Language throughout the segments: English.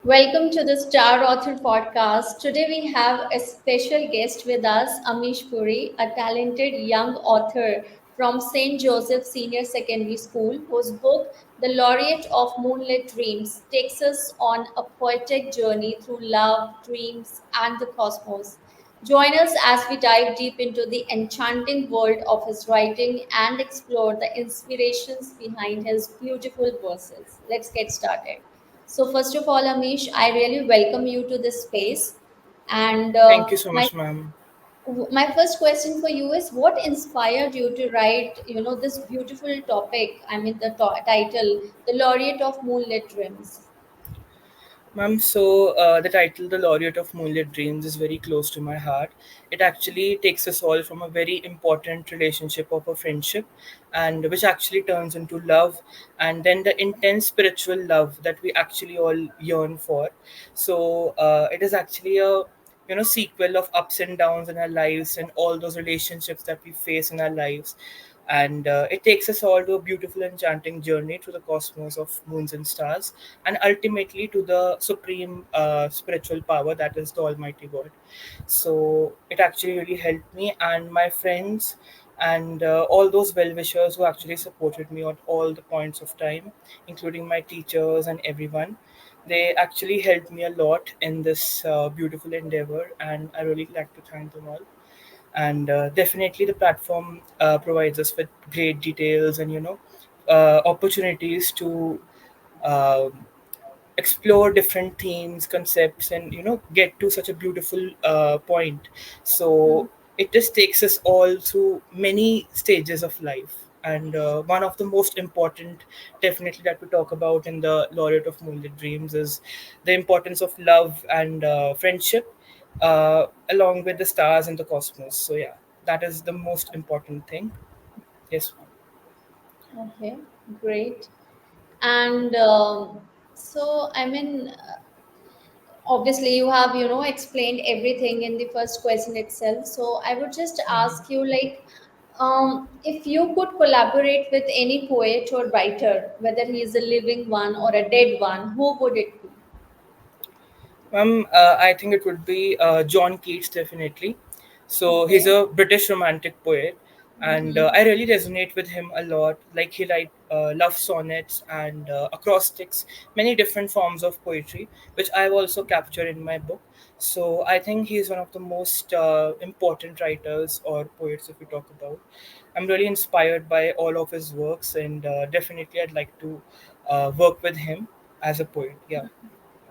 Welcome to the Star Author podcast. Today we have a special guest with us, Amish Puri, a talented young author from St. Joseph Senior Secondary School, whose book, The Laureate of Moonlit Dreams, takes us on a poetic journey through love, dreams, and the cosmos. Join us as we dive deep into the enchanting world of his writing and explore the inspirations behind his beautiful verses. Let's get started. So, first of all, Amish, I really welcome you to this space. And Thank you so much, ma'am. my first question for you is, what inspired you to write, this beautiful topic? I mean, the title, "The Laureate of Moonlit Dreams." Ma'am, the title The Laureate of Moonlit Dreams is very close to my heart. It actually takes us all from a very important relationship of a friendship, and which actually turns into love, and then the intense spiritual love that we actually all yearn for. It is actually a sequel of ups and downs in our lives and all those relationships that we face in our lives, and it takes us all to a beautiful enchanting journey through the cosmos of moons and stars, and ultimately to the supreme spiritual power that is the almighty god. So it actually really helped me and my friends, and all those well-wishers who actually supported me at all the points of time, including my teachers and everyone. They actually helped me a lot in this beautiful endeavor, and I really like to thank them all. And definitely the platform provides us with great details and opportunities to um explore different themes, concepts, and get to such a beautiful point. Hmm. So it just takes us all through many stages of life, and one of the most important, definitely, that we talk about in the Laureate of Moonlit Dreams is the importance of love and friendship, along with the stars and the cosmos. So yeah, that is the most important thing. Yes, ma'am. Okay, great. And I mean, obviously you have explained everything in the first question itself, so I would just ask you, like, if you could collaborate with any poet or writer, whether he is a living one or a dead one, who would it be? I think it would be John Keats, definitely. So he's Okay. a British romantic poet, and I really resonate with him a lot. Like he write love sonnets and acrostics, many different forms of poetry, which I've also captured in my book. So I think he's one of the most important writers or poets, if we talk about. I'm really inspired by all of his works, and definitely I'd like to work with him as a poet. Yeah.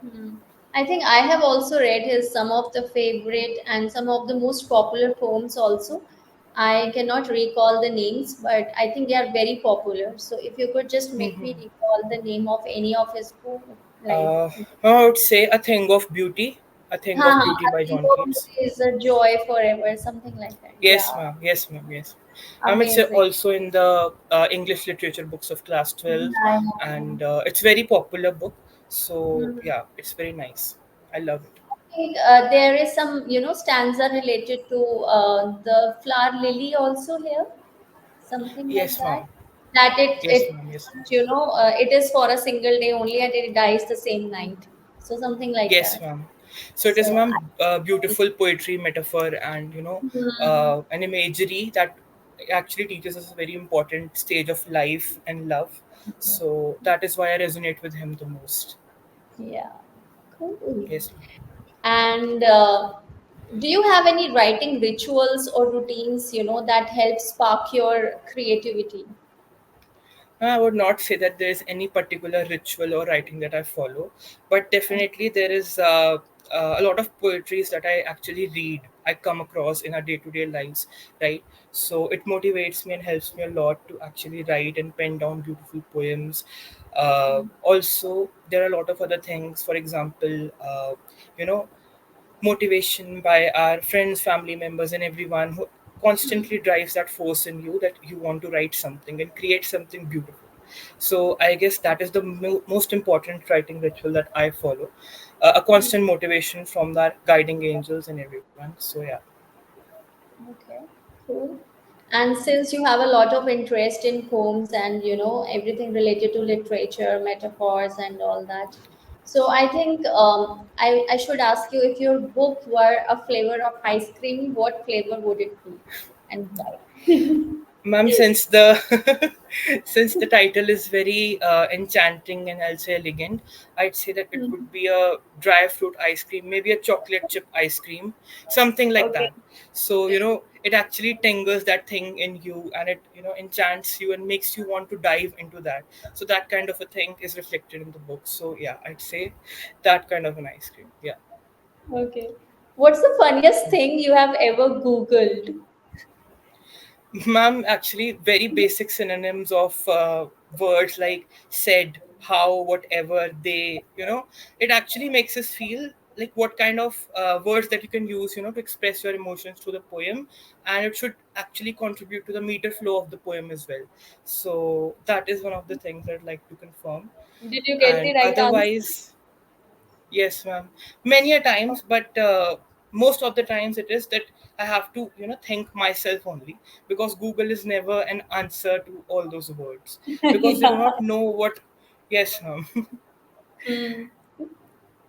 Hmm. I think I have also read his some of the favorite and some of the most popular poems also. I cannot recall the names, but I think they are very popular. So if you could just make me recall the name of any of his poems, like, Uh, I would say A Thing of Beauty. A Thing of Beauty I by think John of Keats. beauty is a joy forever, something like that. Yes, Yeah, ma'am. Yes, ma'am. Yes. It's amazing. also in the English literature books of class 12, Yeah, and it's very popular book. So yeah. yeah, it's very nice. I love it. Think, there is some, stanza related to the flower lily also here, something like Yes, that. ma'am. That it Yes, it ma'am. Yes, ma'am. it is for a single day only and it dies the same night. So something like Yes, that. ma'am. So it is, So ma'am, beautiful poetry, metaphor, and Mhm. an imagery that actually teaches us a very important stage of life and love. So that is why I resonate with him the most. Yeah, cool. Yes, ma'am. And do you have any writing rituals or routines, that help spark your creativity? I would not say that there is any particular ritual or writing that I follow, but definitely there is a lot of poetries that I actually read. I come across in our day-to-day lives, right? So it motivates me and helps me a lot to actually write and pen down beautiful poems. Also, there are a lot of other things. For example, you know, motivation by our friends, family members, and everyone who constantly drives that force in you that you want to write something and create something beautiful. So I guess that is the most important writing ritual that I follow. A constant motivation from that guiding angels and everyone. So yeah. Okay, cool. And since you have a lot of interest in poems and everything related to literature, metaphors, and all that, So I think I should ask you, if your book were a flavor of ice cream, what flavor would it be and why? Ma'am, since the since the title is very enchanting and also elegant, I'd say that it Hmm. would be a dry fruit ice cream, maybe a chocolate chip ice cream, something like Okay. that. So it actually tingles that thing in you, and it enchants you and makes you want to dive into that. So that kind of a thing is reflected in the book. So yeah, I'd say that kind of an ice cream. Yeah. Okay. What's the funniest thing you have ever Googled? Ma'am, actually, very basic synonyms of words like said, how, whatever, they, it actually makes us feel like what kind of words that you can use, to express your emotions through the poem. And it should actually contribute to the meter flow of the poem as well. So that is one of the things I'd like to confirm. Did you get And the right answer? otherwise, yes, ma'am. Many a times, but most of the times it is that I have to, think myself only, because Google is never an answer to all those words, because they do Yeah. not know what. Yes, ma'am. Hmm.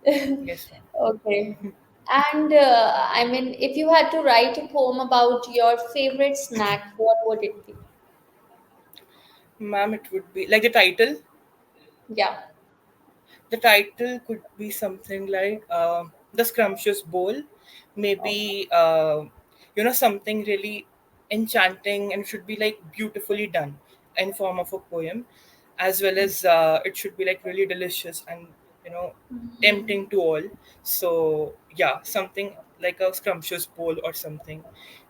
Yes, ma'am. Okay. And I mean, if you had to write a poem about your favorite snack, what would it be? Ma'am, it would be like the title. Yeah. The title could be something like the scrumptious bowl, Okay. maybe something really enchanting, and should be like beautifully done in form of a poem, as well as it should be like really delicious and you know Hmm. tempting to all. So yeah, something like a scrumptious bowl or something,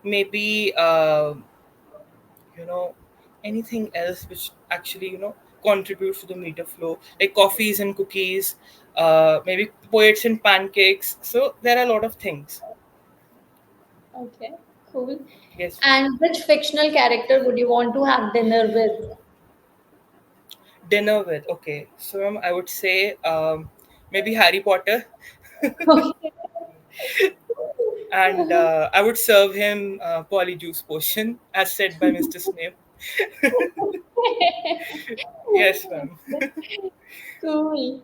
maybe you know anything else which actually contributes to the meter flow, like coffees and cookies, maybe poets and pancakes. So there are a lot of things. Okay. Cool. Yes, ma'am. And which fictional character would you want to have dinner with? Dinner with, okay, so I would say maybe Harry Potter. Okay. And I would serve him polyjuice potion as said by Mr. Snape. Yes, ma'am. Cool.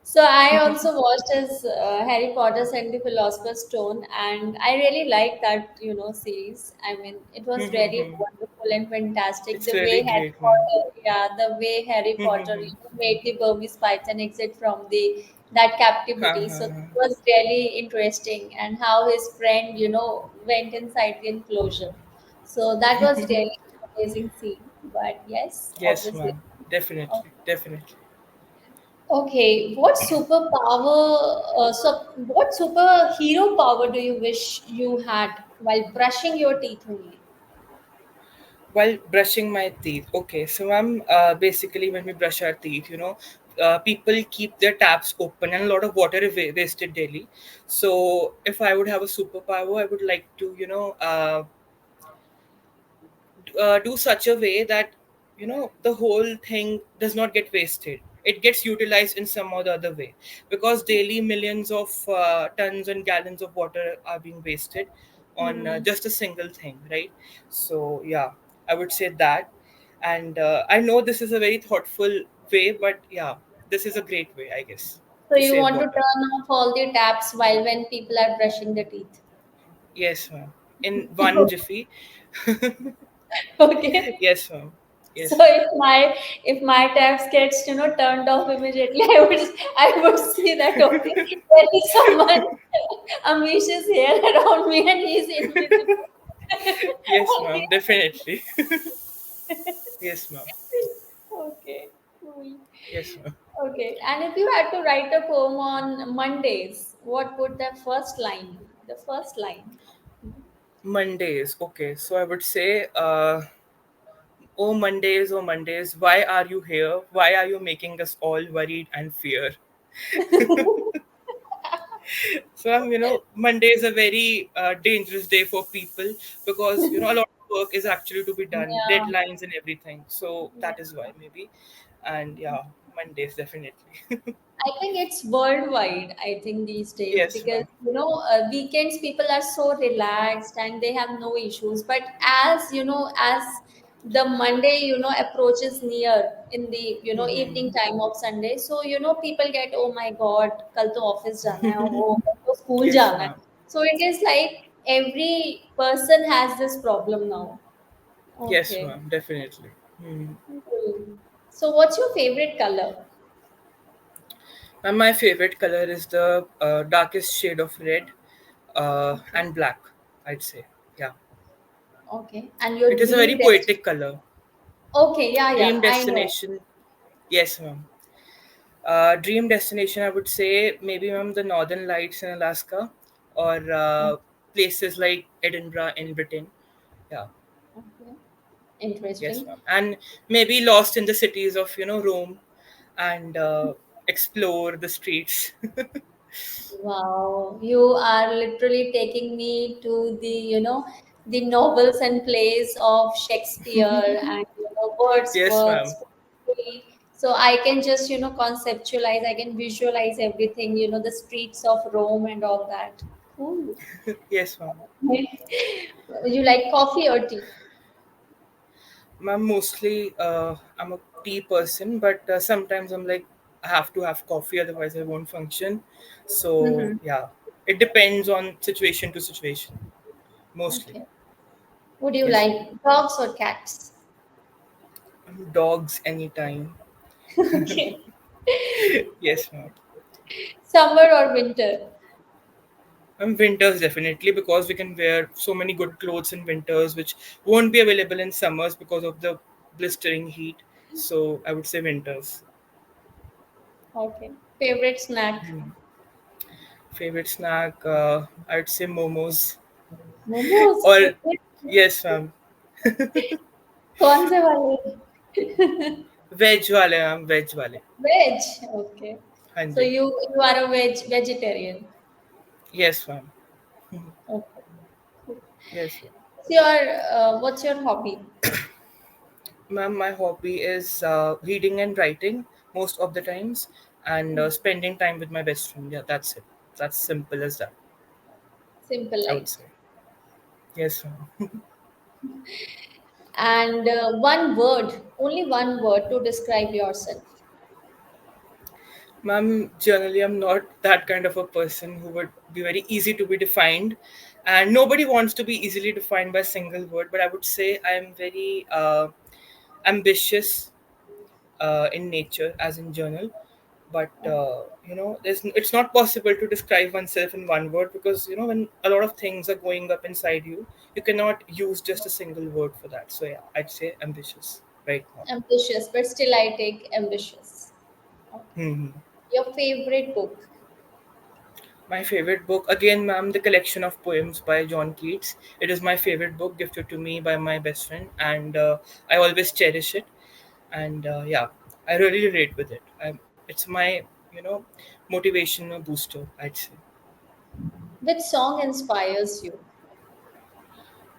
So I also watched his Harry Potter and the Philosopher's Stone, and I really liked that series. I mean, it was really wonderful and fantastic. It's The really way Harry great, ma'am. Potter, yeah, the way Harry Potter made the Burmese Python exit from the that captivity. So it was really interesting, and how his friend went inside the enclosure. So that was really amazing scene. But yes, Yes, obviously. ma'am. Definitely, definitely. Okay, what superhero power do you wish you had while brushing your teeth only? While brushing my teeth. Okay, so ma'am, basically when we brush our teeth, people keep their taps open and a lot of water is wasted daily. So if I would have a superpower, I would like to, do such a way that the whole thing does not get wasted. It gets utilized in some or the other way, because daily millions of tons and gallons of water are being wasted on Hmm. just a single thing, right? So yeah, I would say that. And I know this is a very thoughtful way, but yeah, this is a great way, I guess, So to you save want to water. turn off all the taps while when people are brushing the teeth? Yes, ma'am. In one jiffy. Okay. Yes, ma'am. So Yes, ma'am. if my taps gets turned off immediately, I would see that, okay, there is someone. Amish is here around me and he is invisible. Yes, Okay. ma'am. Definitely. Yes, ma'am. Okay, cool. Yes, ma'am. Okay, and if you had to write a poem on Mondays, what would the first line be? The first line. Mondays. Okay, so I would say, oh Mondays, why are you here? Why are you making us all worried and fear? So, Monday is a very dangerous day for people, because a lot of work is actually to be done, Yeah, deadlines and everything. So yeah. that is why maybe, and yeah, Mondays definitely. I think it's worldwide, I think these days, Yes, because ma'am. weekends people are so relaxed and they have no issues. But as the Monday, approaches near in the, Mm-hmm. evening time of Sunday. So, people get, oh my God, kal to office jana hai, oh, kal to school Yes, jana hai. ma'am. So it is like every person has this problem now. Yes, Okay. ma'am. Definitely. Hmm. Cool. So what's your favorite color? And my favorite color is the darkest shade of red Okay. and black, I'd say. Yeah. Okay. And your It is a very dream destination? poetic color. Okay, yeah, Dream yeah, I know. destination. Yes, ma'am. Dream destination, I would say maybe, ma'am, the Northern Lights in Alaska or places like Edinburgh in Britain. Yeah. Okay. Yes, Interesting. ma'am. And maybe lost in the cities of, Rome and explore the streets. Wow, you are literally taking me to the, the novels and plays of Shakespeare and, Yes, ma'am. Wordsworth. So I can just, conceptualize, I can visualize everything, the streets of Rome and all that. Cool. Yes, ma'am. You like coffee or tea? Ma'am, mostly I'm a tea person, but sometimes I'm like, I have to have coffee, otherwise I won't function. So, Mm-hmm. yeah, it depends on situation to situation, mostly. Okay. Would you Yes, ma'am. like dogs or cats? Dogs anytime. Okay. Yes, ma'am. Summer or winter? Winters definitely, because we can wear so many good clothes in winters, which won't be available in summers because of the blistering heat. So I would say winters. Okay. Favorite snack? Favorite snack, I'd say momos. Momos. Or Okay. yes, ma'am. कौन से वाले? Veg wale, ma'am. Veg wale. Veg. Okay. हाँ So ji. you are a vegetarian. Yes, ma'am. Okay. Cool. Yes, ma'am. What's your hobby? Ma'am, my hobby is reading and writing most of the times, and spending time with my best friend. Yeah, that's it. That's simple as that. Simple I would life. say. Yes, ma'am. And one word, only one word to describe yourself. Ma'am, generally, I'm not that kind of a person who would be very easy to be defined, and nobody wants to be easily defined by a single word. But I would say I am very ambitious in nature, as in journal. But it's not possible to describe oneself in one word, because when a lot of things are going up inside you, you cannot use just a single word for that. So yeah, I'd say ambitious right now. Ambitious, but still I take ambitious. Okay. Hmm. Your favorite book? My favorite book, again, ma'am, the collection of poems by John Keats. It is my favorite book, gifted to me by my best friend, and I always cherish it. And yeah, I really relate with it. It's my, you know, motivational booster, I'd say. Which song inspires you?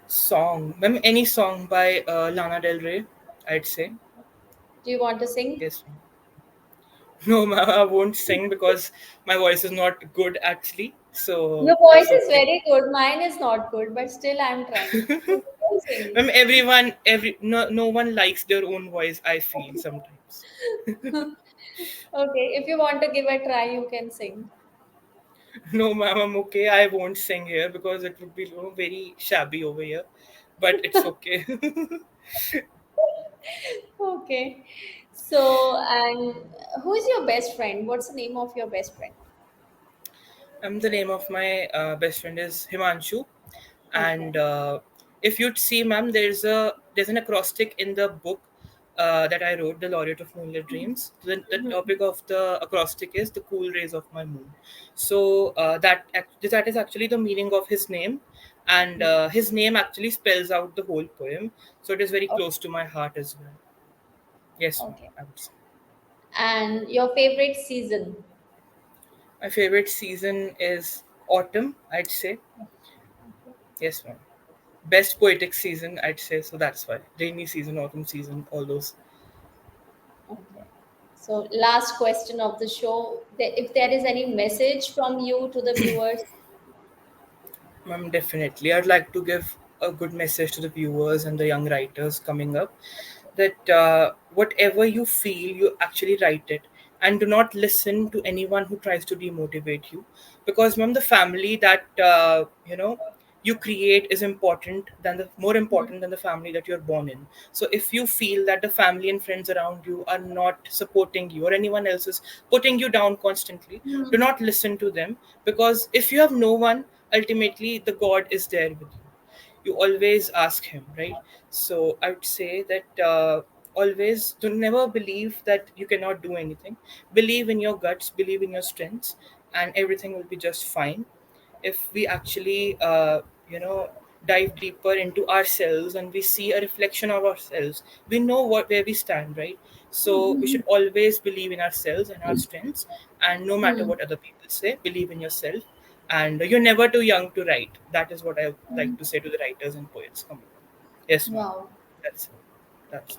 Song, ma'am, any song by Lana Del Rey, I'd say. Do you want to sing? Yes, ma'am. No, ma'am, I won't sing because my voice is not good actually. Your So voice it's is okay. very good. Mine is not good, but still I'm trying. So you can sing. No one likes their own voice, I feel sometimes. Okay, if you want to give a try, you can sing. No, ma'am, I'm okay. I won't sing here because it would be, very shabby over here. But it's okay. Okay. So, and who is your best friend? What's the name of your best friend? The name of my best friend is Himanshu, Okay. and if you'd see, ma'am, there's an acrostic in the book that I wrote, The Laureate of Moonlit Dreams. The topic of the acrostic is the cool rays of my moon. So that is actually the meaning of his name, and his name actually spells out the whole poem. So it is very Okay. close to my heart as well. Yes, ma'am, Okay. I would say. And your favorite season? My favorite season is autumn, I'd say. Yes, ma'am. Best poetic season, I'd say. So that's why rainy season, autumn season, all those. Okay. So, last question of the show. If there is any message from you to the viewers, Definitely, I'd like to give. a good message to the viewers and the young writers coming up, that whatever you feel, you actually write it, and do not listen to anyone who tries to demotivate you, because ma'am, the family that you create is important than the more important than the family that you're born in. So if you feel that the family and friends around you are not supporting you, or anyone else is putting you down constantly, do not listen to them, because if you have no one, ultimately the god is there with you. You always ask him, right? So I would say that always do never believe that you cannot do anything. Believe in your guts, believe in your strengths, and everything will be just fine. If we actually you know dive deeper into ourselves and we see a reflection of ourselves, we know what where we stand, right? So we should always believe in ourselves and our strengths, and no matter Hmm. what other people say, believe in yourself. And you're never too young to write. That is what I like to say to the writers and poets coming up. Yes, ma'am. Wow, That's it.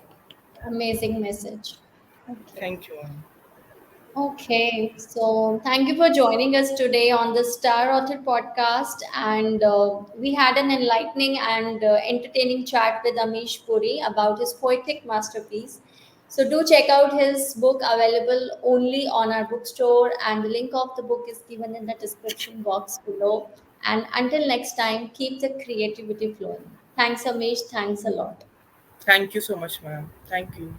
amazing message. Okay. Thank you, ma'am. Okay, so thank you for joining us today on the Star Author podcast. And we had an enlightening and entertaining chat with Amish Puri about his poetic masterpiece. So do check out his book, available only on our bookstore, and the link of the book is given in the description box below. And until next time, keep the creativity flowing. Thanks, Amish. Thanks a lot. Thank you so much, ma'am. Thank you.